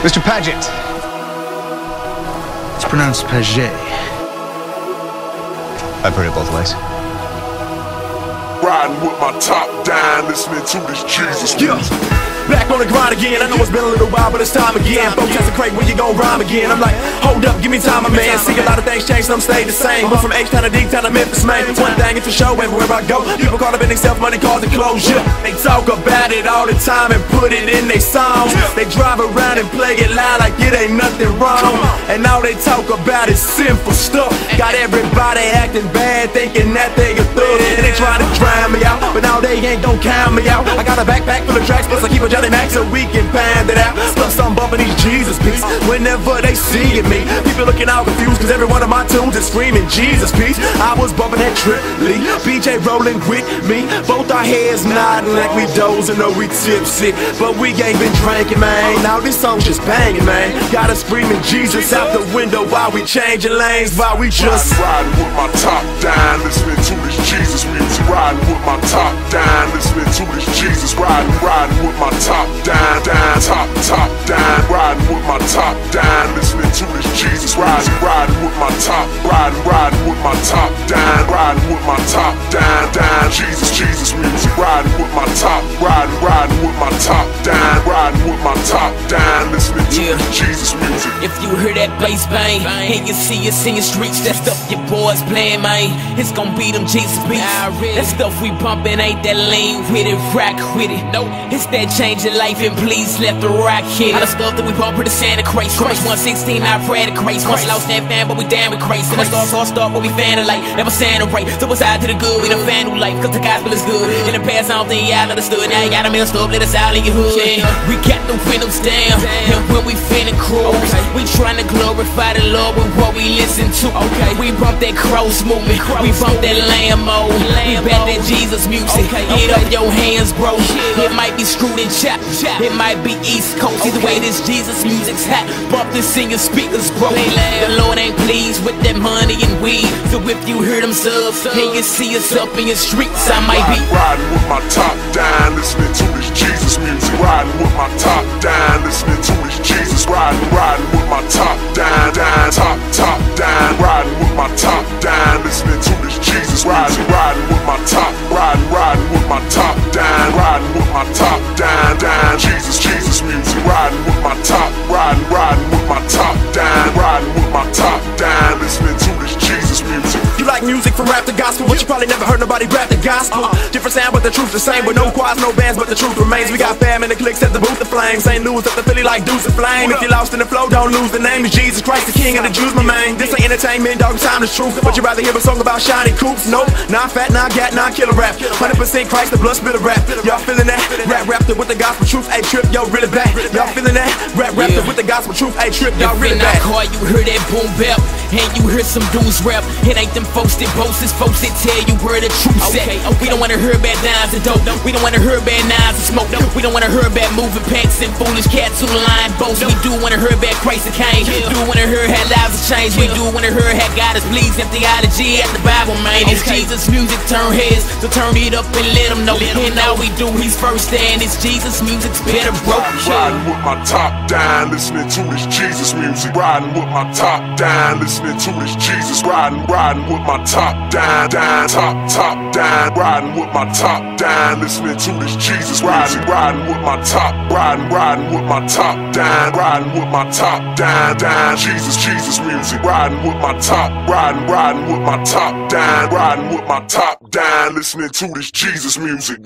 Mr. Paget. It's pronounced paget. I've heard it both ways. Riding with my top down, listening to this Jesus music. Back on the grind again, I know it's been a little while, but it's time again. Folks ask Lecrae, when you gon' rhyme again? I'm like, hold up, give me time, my man. See a lot of things change, some stay the same. But from H-Town to D-Town to Memphis, man, one thing is for sure, everywhere I go, people caught up in themselves, money, cars, and closure. They talk about it all the time and put it in their songs. They drive around and play it loud like it ain't nothing wrong. And all they talk about is sinful stuff. Got everybody acting bad, thinking that they a thug. They try to drown me out, but now they ain't gon' count me out. I got a backpack full of tracks, plus I keep a Johnny Mac so we can pound it out. Plus I'm bumping these Jesus beats whenever they see me. People looking out confused cause every one of my tunes is screaming Jesus peace. I was bumping that Triple BJ rolling with me. Both our heads nodding like we dozing or we tipsy, but we ain't been drinking, man. Now this song's just banging, man. Got us screaming Jesus out the window while we changing lanes, while we just riding with my top down, listening to this Jesus music. Riding with my top down, listening to this Jesus. Riding with my top down, top down. Riding with my top down, listening to this Jesus. Riding with my top, riding with my top down, riding with my top down. Jesus music. Riding with my top, riding with my top down, riding with my top down, listening to this Jesus music. If you hear that bass bang and you see us in the streets, that stuff your boys playing, man, it's gon' be them Jesus beats. That stuff we bumpin' ain't that lean with it, rock with it. No, it's that change your life and please let the rock hit it. All the stuff that we bump with the Santa Craze. 116, I pray the craze. Once lost that fan, but we damn it crazy. And the stars but we fan it like never Santa right. So it's out to the good, we done fan new life, cause the gospel is good. In the past, I don't think y'all understood. Now you got them in the store, let us out in your hood. We got the windows down, and when we finna cruise, we tryna glorify the Lord with what we listen to. We bump that cross movement, we bump that Lambo, we back that Jesus music. Get up your hands, bro. It might be screwed and chopped, it might be East Coast. Either way, this Jesus music's hot. Bump this in your speakers, bro. The Lord ain't pleased with that money and weed. So if you hear them subs and you see us up in your streets, I might be riding with my top down, listening to this Jesus music. Riding with my top down, listening to this Jesus. Riding with my top down, top down. Riding with my top down, listening to this Jesus. Riding with my top, riding with my top down, riding with my top down. Jesus music. Riding with my top, riding with my top down, riding with my top down, listening to this Jesus music. You like music from rap to gospel, but you probably never heard nobody rap the gospel. Different sound, but the truth's the same. With no choirs, no bands, but the truth remains. We got fam in the clicks at the booth, the flames. St. Louis up the Philly like Deuce and Flame. If you lost in the flow, don't lose the name. Is Jesus Christ, the King of the Jews, my man. This ain't entertainment, dog, time is truth. But you rather hear a song about shiny coops? Nope, not fat, not gat, not killer rap. 100% Christ, the blood spitter rap. Y'all feeling that? Rap rapped with the gospel truth, a trip, yo, really bad. Y'all feeling that? Rap rapped with the gospel truth, a trip, y'all really bad. Car, you hear that boom bap, and you hear some dudes rap. It ain't them folks that boast, it's folks that tell you where the truth's at. We don't wanna hear about dimes and dope. We don't wanna hear about knives and smoke. We don't wanna hear about moving packs and foolish cats who lying bones. We do wanna hear about Christ and Cain. We do wanna hear how lives have changed. We do wanna hear how God is pleased and theology at the Bible, man. It's Jesus music, turn heads, so turn it up and let them know. And all we do, he's first and it's Jesus music's better, bro. Riding with my top down, listening to this Jesus music. Riding with my top down, listening to this Jesus. Riding with my top down, top down. Riding with my top down, listening to this Jesus. Riding with my top, riding with my top down, riding with my top down. Jesus music. Riding with my top, riding with my top down, riding with my top down, listening to this Jesus music.